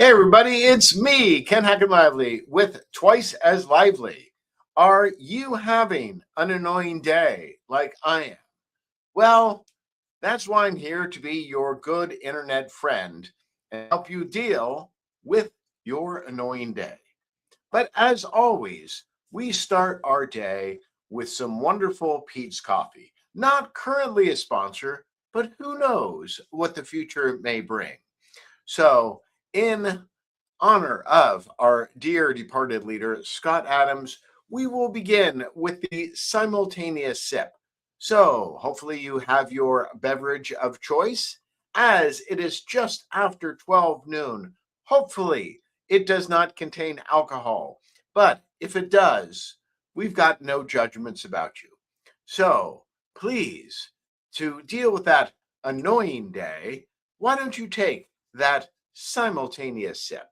Hey everybody, it's me, Ken Heckenlively, with Twice as Lively. Are you having an annoying day like I am? Well, that's why I'm here to be your good internet friend and help you deal with your annoying day. But as always, we start our day with some wonderful Pete's coffee. Not currently a sponsor, but who knows what the future may bring. So, in honor of our dear departed leader, Scott Adams, we will begin with the simultaneous sip. So, hopefully, you have your beverage of choice as it is just after 12 noon. Hopefully, it does not contain alcohol, but if it does, we've got no judgments about you. So, please, to deal with that annoying day, why don't you take that simultaneous sip?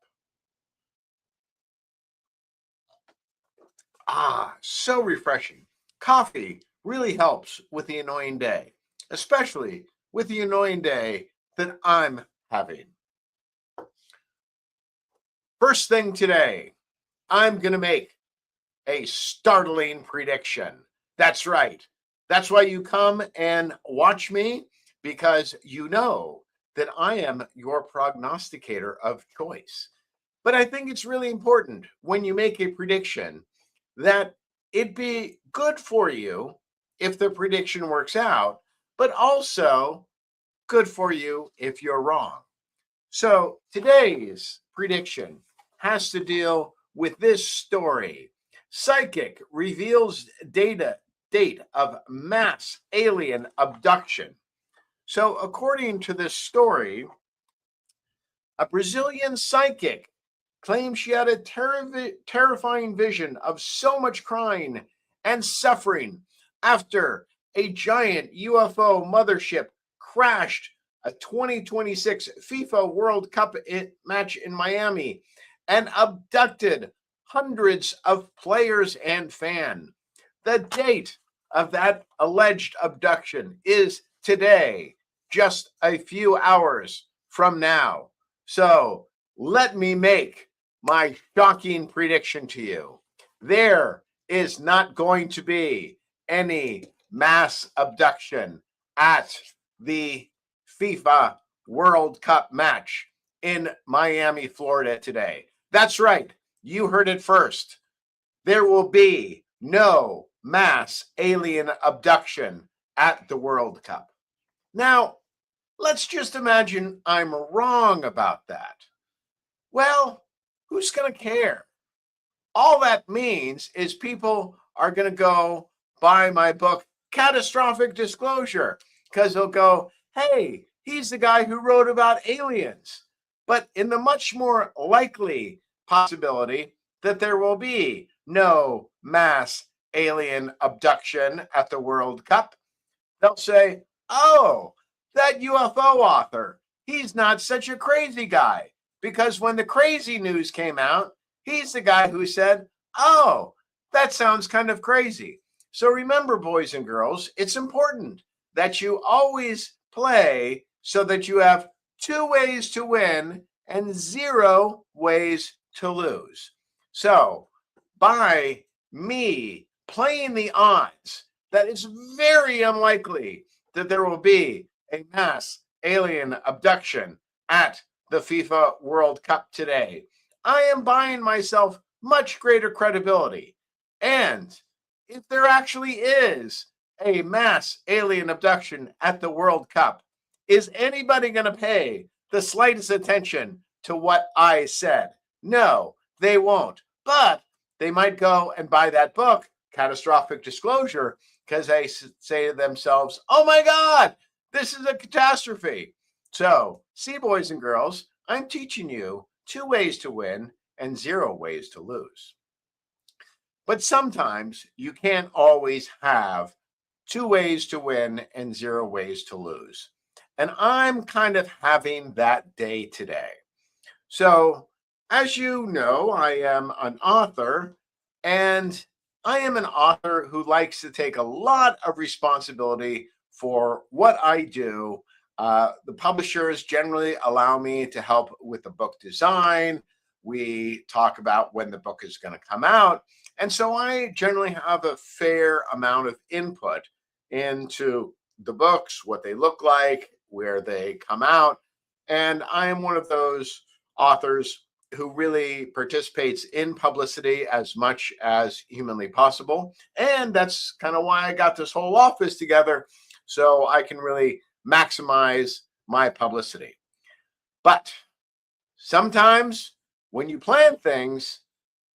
So refreshing. Coffee really helps with the annoying day, especially with the annoying day that I'm having. First thing today, I'm going to make a startling prediction. That's right. That's why you come and watch me, because you know that I am your prognosticator of choice. But I think it's really important when you make a prediction that it be good for you if the prediction works out, but also good for you if you're wrong. So today's prediction has to deal with this story. Psychic reveals date of mass alien abduction. So according to this story, a Brazilian psychic claims she had a terrifying vision of so much crying and suffering after a giant UFO mothership crashed a 2026 FIFA World Cup match in Miami and abducted hundreds of players and fans. The date of that alleged abduction is today, just a few hours from now. So let me make my shocking prediction to you. There is not going to be any mass abduction at the FIFA World Cup match in Miami, Florida today. That's right. You heard it first. There will be no mass alien abduction at the World Cup. Now, let's just imagine I'm wrong about that. Well, who's going to care? All that means is people are going to go buy my book, Catastrophic Disclosure, because they'll go, hey, he's the guy who wrote about aliens. But in the much more likely possibility that there will be no mass alien abduction at the World Cup, they'll say, oh, that UFO author, he's not such a crazy guy. Because when the crazy news came out, he's the guy who said, oh, that sounds kind of crazy. So remember, boys and girls, it's important that you always play so that you have 2 ways to win and 0 ways to lose. So by me playing the odds, that it's very unlikely that there will be a mass alien abduction at the FIFA World Cup today, I am buying myself much greater credibility. And if there actually is a mass alien abduction at the World Cup, is anybody going to pay the slightest attention to what I said? No, they won't. But they might go and buy that book, Catastrophic Disclosure, because they say to themselves, oh my God, this is a catastrophe. So, see, boys and girls, I'm teaching you 2 ways to win and 0 ways to lose. But sometimes you can't always have 2 ways to win and 0 ways to lose. And I'm kind of having that day today. So, as you know, I am an author, and I am an author who likes to take a lot of responsibility for what I do The publishers generally allow me to help with the book design. We talk about when the book is going to come out. And so I generally have a fair amount of input into the books, what they look like, where they come out. And I am one of those authors who really participates in publicity as much as humanly possible. And that's kind of why I got this whole office together, so I can really maximize my publicity. But sometimes when you plan things,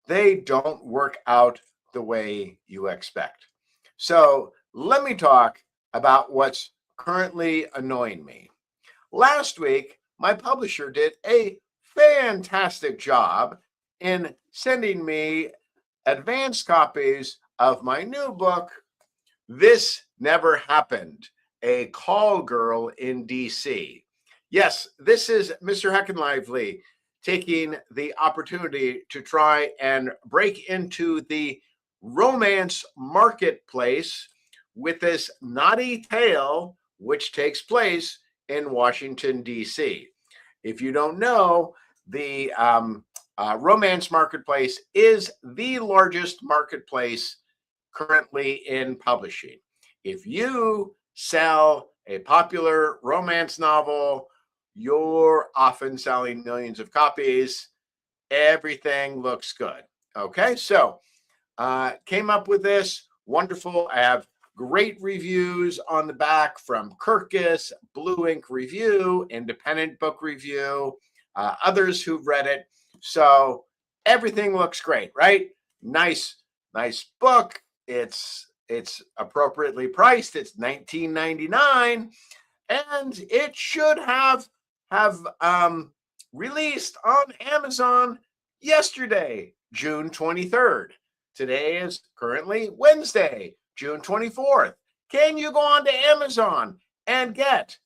they don't work out the way you expect. So let me talk about what's currently annoying me. Last week, my publisher did a fantastic job in sending me advanced copies of my new book, This Never Happened, A Call Girl in DC. Yes, this is Mr. Heckenlively taking the opportunity to try and break into the romance marketplace with this naughty tale, which takes place in Washington, D.C. If you don't know, the romance marketplace is the largest marketplace currently in publishing. If you sell a popular romance novel, you're often selling millions of copies. Everything looks good. Okay, so came up with this. Wonderful. I have great reviews on the back from Kirkus, Blue Ink Review, Independent Book Review, others who've read it. So everything looks great, right? Nice book. It's appropriately priced. It's $19.99, and it should have released on Amazon yesterday, June 23rd. Today is currently Wednesday, June 24th. Can you go on to Amazon and get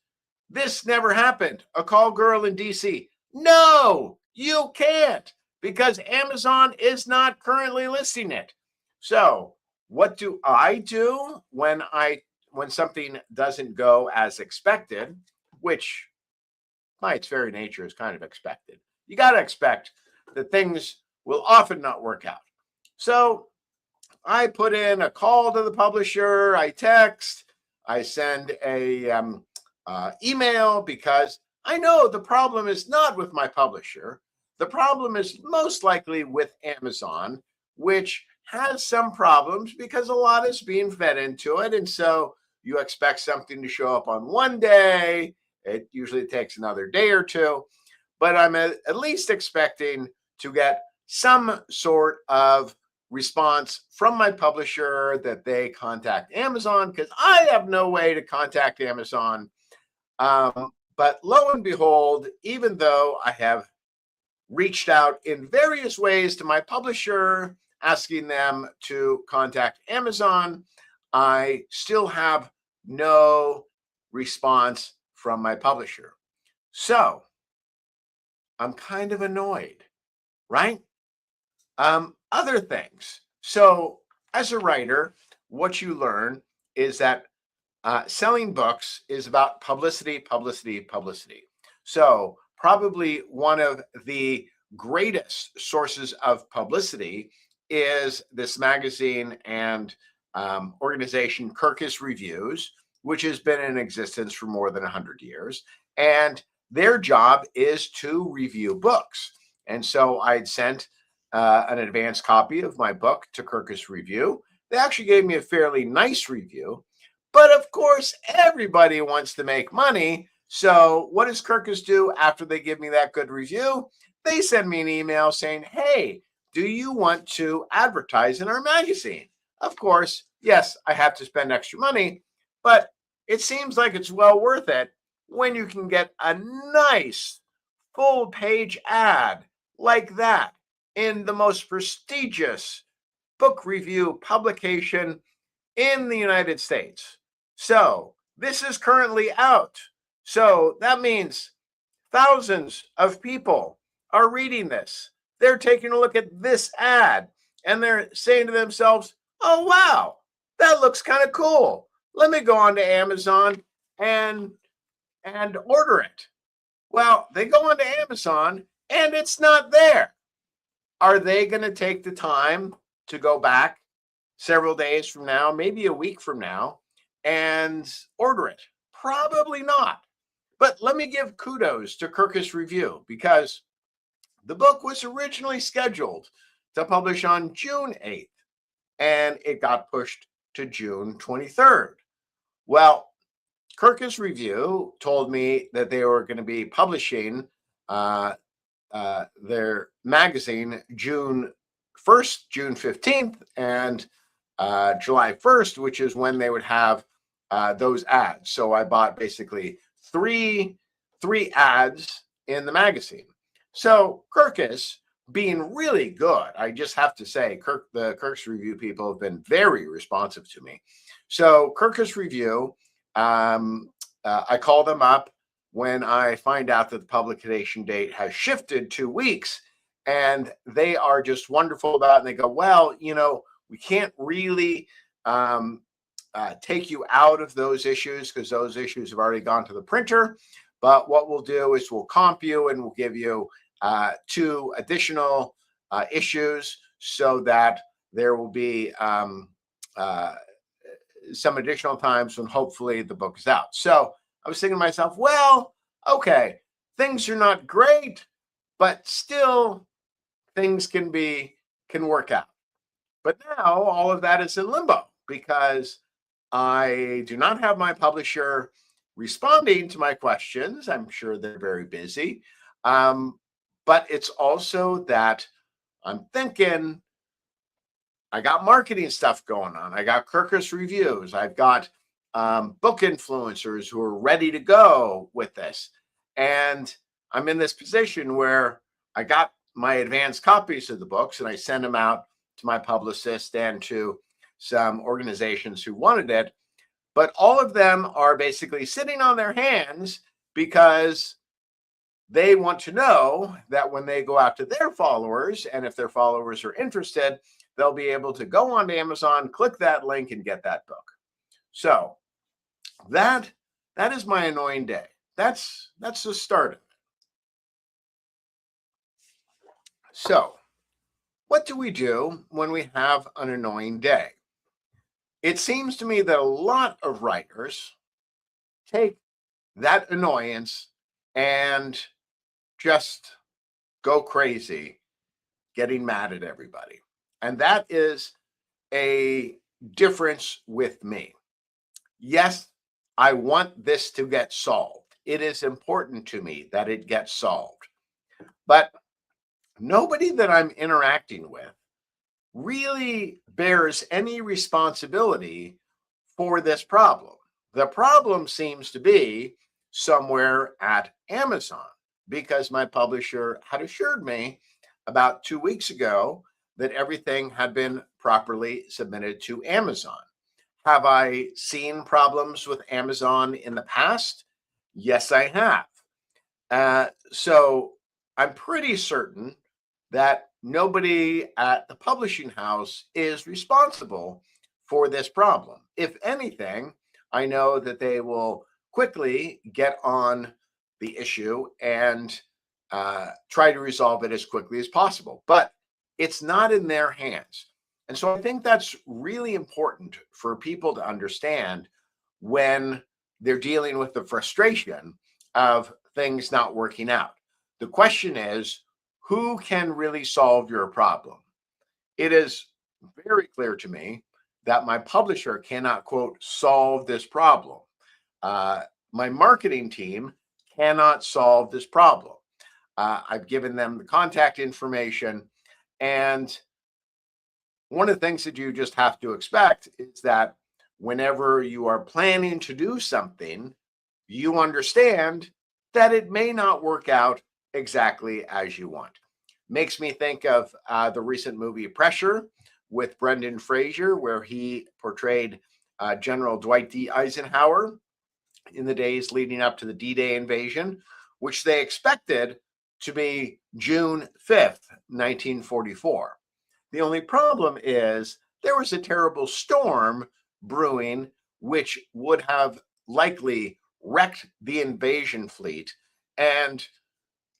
This Never Happened, A Call Girl in DC? No, you can't, because Amazon is not currently listing it. So what do I do when something doesn't go as expected, which by its very nature is kind of expected? You got to expect that things will often not work out. So I put in a call to the publisher, I text, I send a email, because I know the problem is not with my publisher. The problem is most likely with Amazon, which has some problems because a lot is being fed into it. And so you expect something to show up on one day. It usually takes another day or two, but I'm at least expecting to get some sort of response from my publisher that they contact Amazon, because I have no way to contact Amazon. But lo and behold, even though I have reached out in various ways to my publisher, asking them to contact Amazon, I still have no response from my publisher. So I'm kind of annoyed, right? Other things. So as a writer, what you learn is that selling books is about publicity, publicity, publicity. So probably one of the greatest sources of publicity is this magazine and organization, Kirkus Reviews, which has been in existence for more than 100 years. And their job is to review books. And so I'd sent an advanced copy of my book to Kirkus Review. They actually gave me a fairly nice review. But of course, everybody wants to make money. So what does Kirkus do after they give me that good review? They send me an email saying, hey, do you want to advertise in our magazine? Of course, yes, I have to spend extra money, but it seems like it's well worth it when you can get a nice full-page ad like that in the most prestigious book review publication in the United States. So this is currently out. So that means thousands of people are reading this. They're taking a look at this ad and they're saying to themselves, oh, wow, that looks kind of cool. Let me go on to Amazon and and order it. Well, they go onto Amazon and it's not there. Are they going to take the time to go back several days from now, maybe a week from now, and order it? Probably not. But let me give kudos to Kirkus Review, because the book was originally scheduled to publish on June 8th, and it got pushed to June 23rd. Well, Kirkus Review told me that they were going to be publishing their magazine June 1st, June 15th, and July 1st, which is when they would have those ads. So I bought basically three ads in the magazine. So Kirkus, being really good, I just have to say, the Kirkus Review people have been very responsive to me. So Kirkus Review, I call them up when I find out that the publication date has shifted 2 weeks, and they are just wonderful about it. And they go, well, we can't really take you out of those issues because those issues have already gone to the printer. But what we'll do is we'll comp you and we'll give you 2 additional issues, so that there will be some additional times when hopefully the book is out. So I was thinking to myself, well, okay, things are not great, but still things can work out. But now all of that is in limbo because I do not have my publisher responding to my questions. I'm sure they're very busy. But it's also that I'm thinking, I got marketing stuff going on. I got Kirkus Reviews. I've got book influencers who are ready to go with this. And I'm in this position where I got my advanced copies of the books and I send them out to my publicist and to some organizations who wanted it. But all of them are basically sitting on their hands because they want to know that when they go out to their followers, and if their followers are interested, they'll be able to go on to Amazon, click that link, and get that book. So that is my annoying day. That's the start of it. So what do we do when we have an annoying day? It seems to me that a lot of writers take that annoyance and just go crazy, getting mad at everybody. And that is a difference with me. Yes, I want this to get solved. It is important to me that it gets solved. But nobody that I'm interacting with really bears any responsibility for this problem. The problem seems to be somewhere at Amazon, because my publisher had assured me about 2 weeks ago that everything had been properly submitted to Amazon. Have I seen problems with Amazon in the past? Yes, I have. So I'm pretty certain that nobody at the publishing house is responsible for this problem. If anything, I know that they will quickly get on the issue and try to resolve it as quickly as possible. But it's not in their hands. And so I think that's really important for people to understand when they're dealing with the frustration of things not working out. The question is, who can really solve your problem? It is very clear to me that my publisher cannot, quote, solve this problem. My marketing team cannot solve this problem. I've given them the contact information. And one of the things that you just have to expect is that whenever you are planning to do something, you understand that it may not work out exactly as you want. Makes me think of the recent movie Pressure with Brendan Fraser, where he portrayed General Dwight D. Eisenhower in the days leading up to the D-Day invasion, which they expected to be June 5th, 1944. The only problem is there was a terrible storm brewing, which would have likely wrecked the invasion fleet and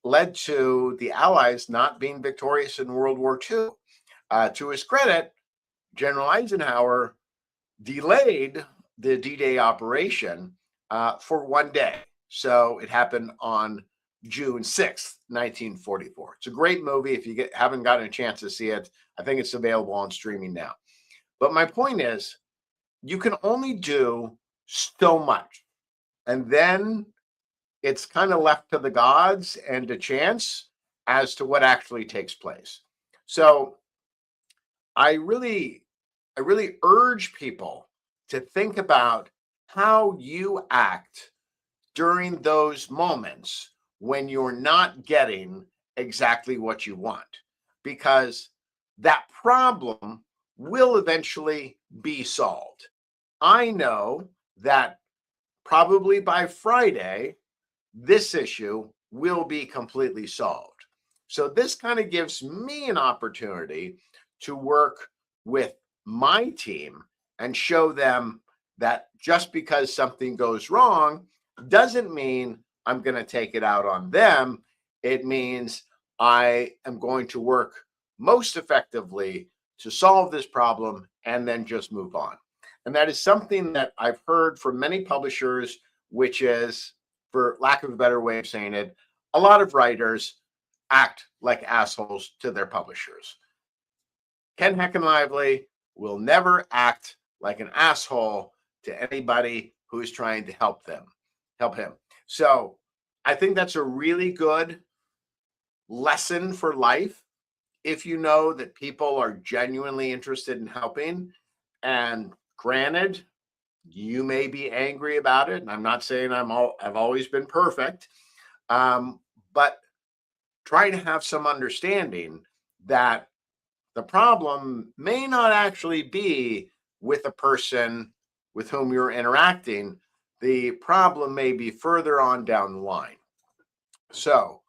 led to the Allies not being victorious in World War II. To his credit, General Eisenhower delayed the D-Day operation for one day. So it happened on June 6th, 1944. It's a great movie. If you haven't gotten a chance to see it, I think it's available on streaming now. But my point is, you can only do so much. And then it's kind of left to the gods and to chance as to what actually takes place. So I really urge people to think about how you act during those moments when you're not getting exactly what you want, because that problem will eventually be solved. I know that probably by Friday, this issue will be completely solved. So this kind of gives me an opportunity to work with my team and show them that just because something goes wrong doesn't mean I'm going to take it out on them. It means I am going to work most effectively to solve this problem and then just move on. And that is something that I've heard from many publishers, which is, for lack of a better way of saying it, a lot of writers act like assholes to their publishers. Ken Heckenlively will never act like an asshole to anybody who is trying to help him. So I think that's a really good lesson for life. If you know that people are genuinely interested in helping, and granted, you may be angry about it, and I'm not saying I've always been perfect, but try to have some understanding that the problem may not actually be with the person with whom you're interacting. The problem may be further on down the line. So,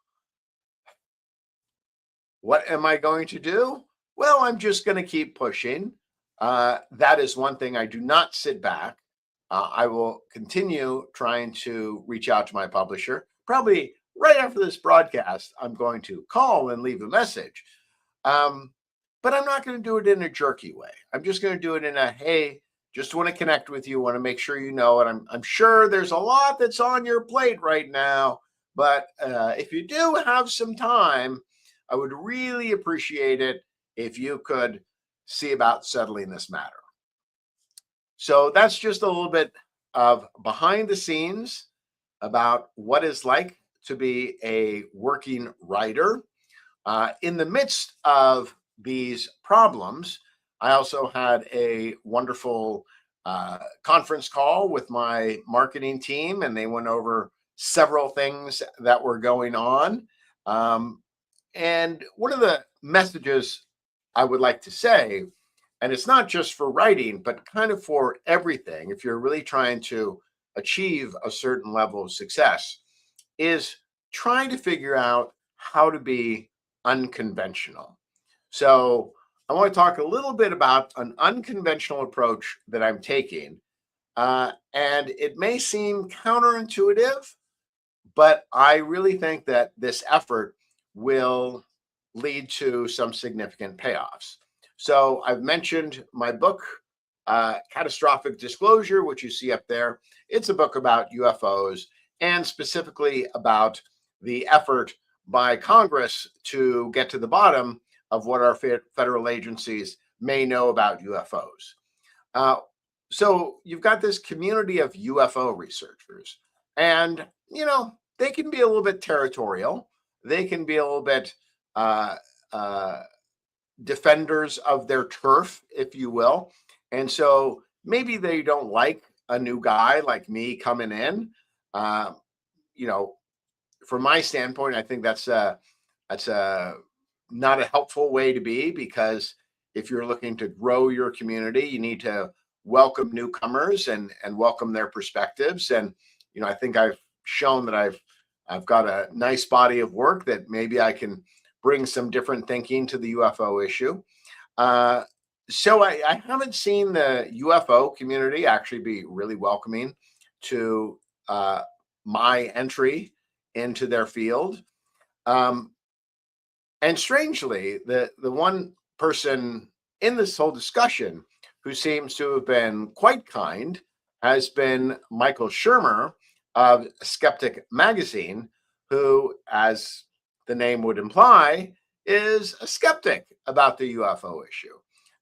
what am I going to do? Well, I'm just going to keep pushing. That is one thing. I do not sit back. I will continue trying to reach out to my publisher. Probably right after this broadcast, I'm going to call and leave a message. But I'm not going to do it in a jerky way. I'm just going to do it in a, hey, just want to connect with you, want to make sure you know. And I'm sure there's a lot that's on your plate right now. But if you do have some time, I would really appreciate it if you could see about settling this matter. So that's just a little bit of behind the scenes about what it's like to be a working writer. In the midst of these problems, I also had a wonderful conference call with my marketing team, and they went over several things that were going on. And one of the messages I would like to say, and it's not just for writing, but kind of for everything, if you're really trying to achieve a certain level of success, is trying to figure out how to be unconventional. So I want to talk a little bit about an unconventional approach that I'm taking. And it may seem counterintuitive, but I really think that this effort will lead to some significant payoffs. So I've mentioned my book, Catastrophic Disclosure, which you see up there. It's a book about UFOs and specifically about the effort by Congress to get to the bottom of what our federal agencies may know about UFOs. So you've got this community of UFO researchers, and they can be a little bit territorial. They can be a little bit defenders of their turf, if you will. And so maybe they don't like a new guy like me coming in. From my standpoint, I think that's not a helpful way to be, because if you're looking to grow your community, you need to welcome newcomers and welcome their perspectives. And I think I've shown that I've got a nice body of work that maybe I can bring some different thinking to the UFO issue. So I haven't seen the UFO community actually be really welcoming to my entry into their field. And strangely, the one person in this whole discussion who seems to have been quite kind has been Michael Shermer of Skeptic Magazine, who, as the name would imply, is a skeptic about the UFO issue.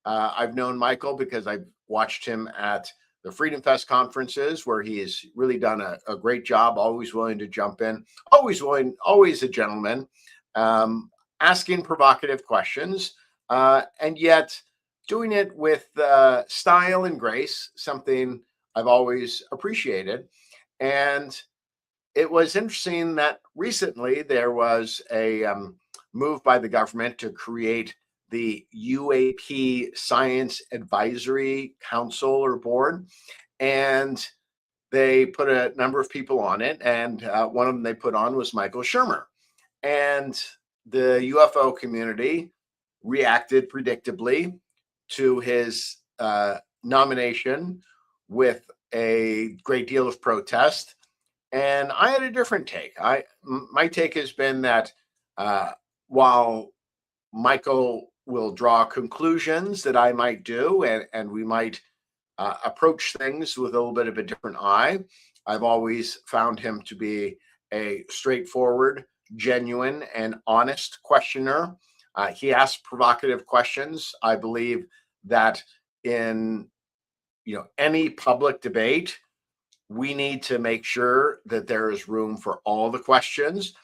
I've known Michael because I've watched him at the Freedom Fest conferences, where he has really done a great job, always willing to jump in, always a gentleman, asking provocative questions, and yet doing it with style and grace, something I've always appreciated. And it was interesting that recently there was a move by the government to create the UAP Science Advisory Council or Board, and they put a number of people on it, and one of them they put on was Michael Shermer. And the UFO community reacted predictably to his nomination with a great deal of protest. And I had a different take. My take has been that while Michael will draw conclusions that I might do, and we might approach things with a little bit of a different eye, I've always found him to be a straightforward, genuine, and honest questioner. He asks provocative questions. I believe that in any public debate, we need to make sure that there is room for all the questions.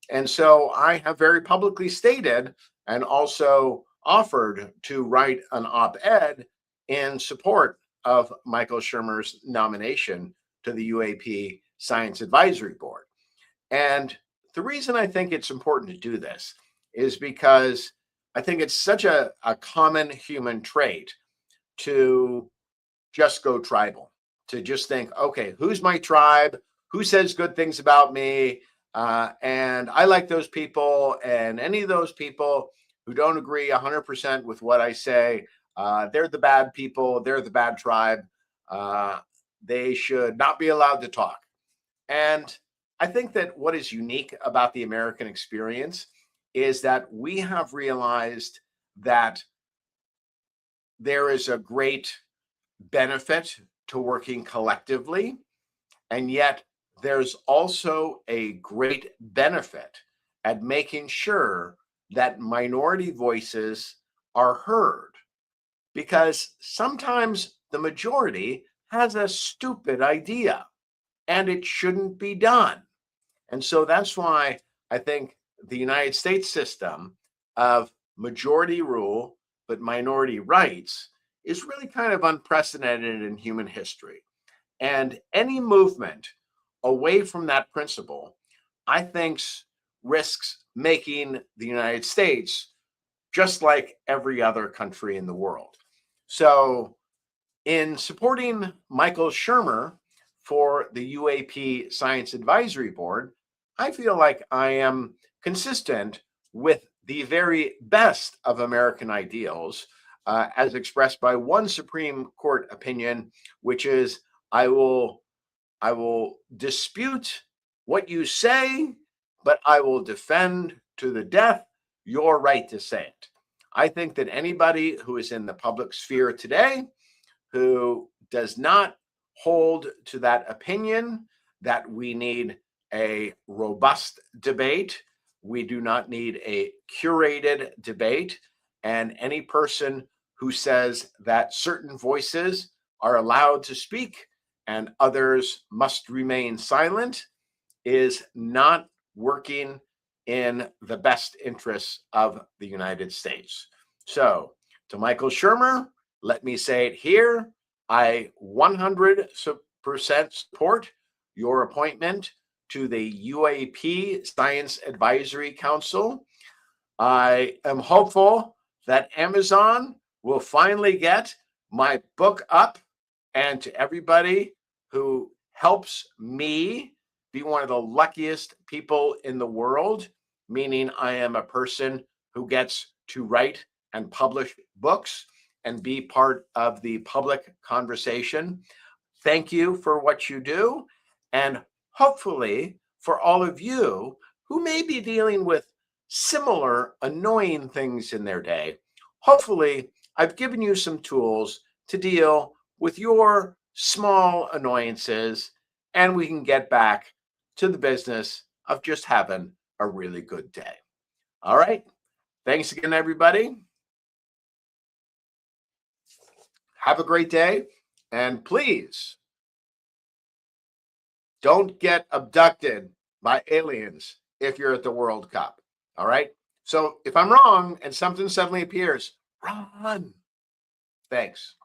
And so I have very publicly stated and also offered to write an op-ed in support of Michael Shermer's nomination to the UAP Science Advisory Board. And the reason I think it's important to do this is because I think it's such a common human trait to just go tribal, to just think, okay, who's my tribe? Who says good things about me? And I like those people, and any of those people who don't agree 100% with what I say, they're the bad people, they're the bad tribe. They should not be allowed to talk. And I think that what is unique about the American experience is that we have realized that there is a great benefit to working collectively, and yet there's also a great benefit at making sure that minority voices are heard, because sometimes the majority has a stupid idea and it shouldn't be done. And so that's why I think the United States system of majority rule but minority rights is really kind of unprecedented in human history. And any movement away from that principle, I think, risks making the United States just like every other country in the world. So, in supporting Michael Shermer for the UAP Science Advisory Board, I feel like I am consistent with the very best of American ideals, as expressed by one Supreme Court opinion, which is I will dispute what you say, but I will defend to the death your right to say it. I think that anybody who is in the public sphere today who does not hold to that opinion that we need a robust debate, we do not need a curated debate, and any person who says that certain voices are allowed to speak and others must remain silent is not working in the best interests of the United States. So, to Michael Shermer, let me say it here. I 100% support your appointment to the UAP Science Advisory Council. I am hopeful that Amazon will finally get my book up, and to everybody who helps me be one of the luckiest people in the world, meaning I am a person who gets to write and publish books and be part of the public conversation. Thank you for what you do. And hopefully, for all of you who may be dealing with similar annoying things in their day, hopefully, I've given you some tools to deal with your small annoyances, and we can get back to the business of just having a really good day. All right. Thanks again, everybody. Have a great day. And please don't get abducted by aliens if you're at the World Cup. All right. So if I'm wrong and something suddenly appears, run. Thanks.